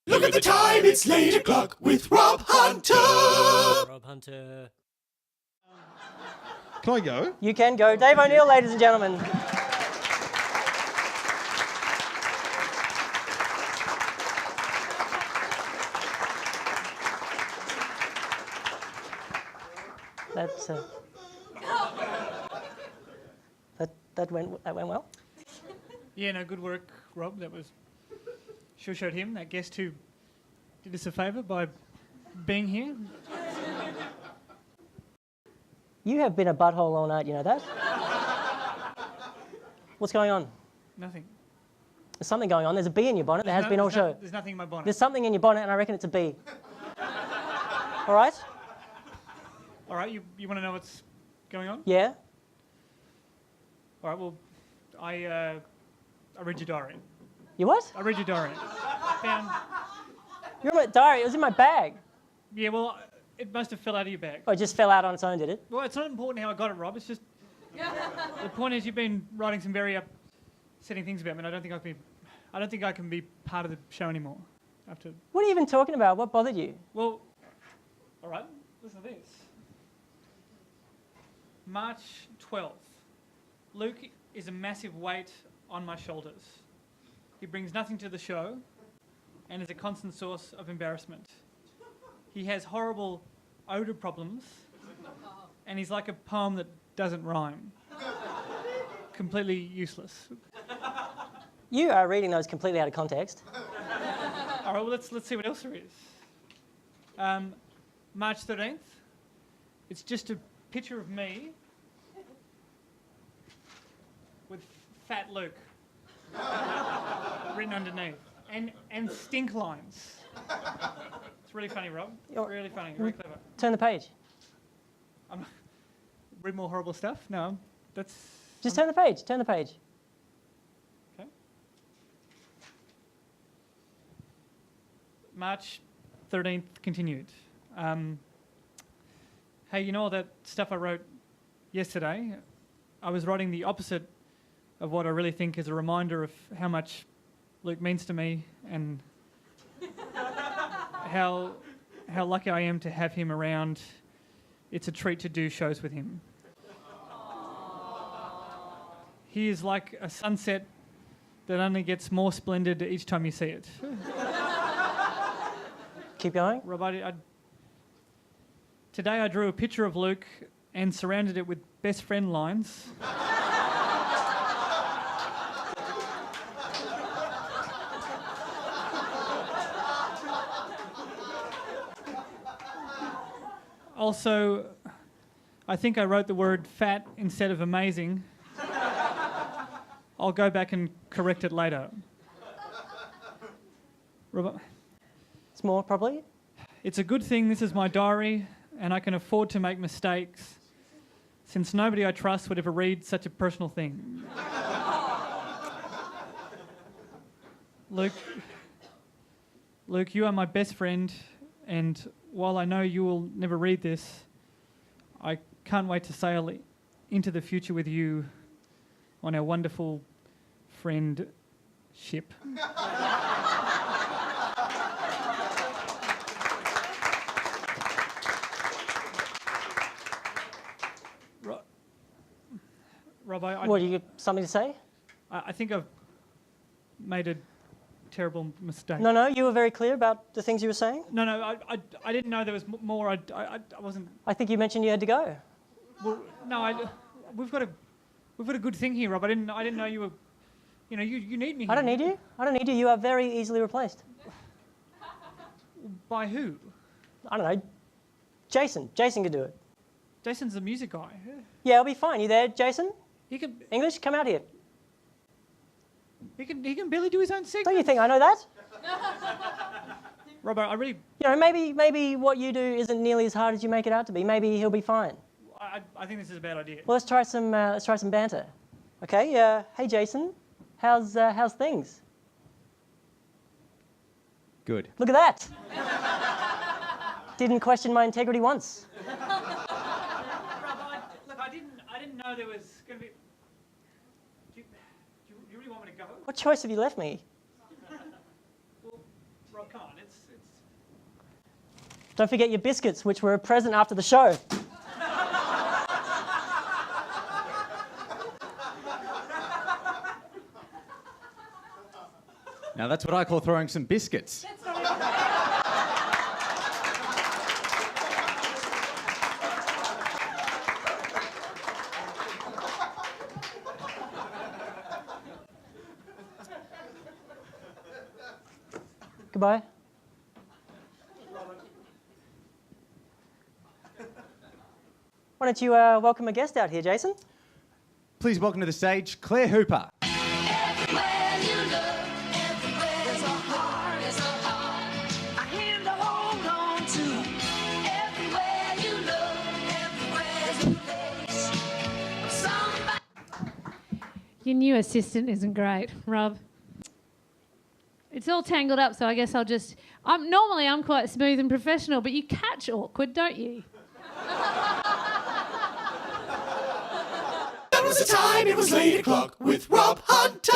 Look at the time, it's 8 o'clock with Rob Hunter. Rob Hunter. Can I go? You can go. Dave O'Neill, ladies and gentlemen. That's that went well. Yeah, no, good work, Rob. That was sure showed him, that guest who did us a favour by being here. You have been a butthole all night, you know that? What's going on? Nothing. There's something going on. There's a bee in your bonnet. There has been all show. There's nothing in my bonnet. There's something in your bonnet, and I reckon it's a bee. All right? All right, you want to know what's going on? Yeah? All right, well, I read your diary. You what? I read your diary. Found, You're in my diary. It was in my bag. yeah, well, it must have fell out of your bag. Oh, it just fell out on its own, did it? Well, it's not important how I got it, Rob. It's just the point is you've been writing some very upsetting things about me, and I don't think I can be part of the show anymore. After. What are you even talking about? What bothered you? Well, all right, listen to this. March 12th. Luke is a massive weight on my shoulders. He brings nothing to the show and is a constant source of embarrassment. He has horrible odour problems and he's like a poem that doesn't rhyme. Completely useless. You are reading those completely out of context. All right, well, let's see what else there is. March 13th. It's just a picture of me with Fat Luke written underneath, and stink lines. It's really funny, Rob. Really funny, very clever. Turn the page. Read more horrible stuff? No, that's... Just turn the page. Turn the page. Okay. March 13th continued. Hey, you know all that stuff I wrote yesterday? I was writing the opposite of what I really think is a reminder of how much Luke means to me and how lucky I am to have him around. It's a treat to do shows with him. He is like a sunset that only gets more splendid each time you see it. Keep going. Rob, today I drew a picture of Luke and surrounded it with best friend lines. Also, I think I wrote the word fat instead of amazing. I'll go back and correct it later. Rob, It's more, probably. it's a good thing this is my diary and I can afford to make mistakes since nobody I trust would ever read such a personal thing. Luke, you are my best friend, and while I know you will never read this, I can't wait to sail into the future with you on our wonderful friendship. Rob, What, you got something to say? I think I've made a terrible mistake. No, you were very clear about the things you were saying. No, I didn't know there was more. I wasn't. I think you mentioned you had to go. Well, no, we've got a good thing here, Rob. I didn't know you were. You know, you need me here. I don't need you. I don't need you. You are very easily replaced. By who? I don't know. Jason. Jason can do it. Jason's the music guy. Yeah, I'll be fine. You there, Jason? He can English, come out here. barely do his own segment. Don't you think I know that? Robbo, I really. You know, maybe what you do isn't nearly as hard as you make it out to be. Maybe he'll be fine. I think this is a bad idea. Well, let's try some banter. Okay. Hey, Jason. How's things? Good. Look at that. Didn't question my integrity once. Look, I didn't know there was going to be. Do you really want me to go? What choice have you left me? Well, Rob, Rob, come on. It's... Don't forget your biscuits, which were a present after the show. Now that's what I call throwing some biscuits. Goodbye. Why don't you welcome a guest out here, Jason? Please welcome to the stage, Claire Hooper. Your new assistant isn't great, Rob. It's all tangled up, so I guess I'll just... Normally I'm quite smooth and professional, but you catch awkward, don't you? That was the time, it was 8 o'clock with Rob Hunter.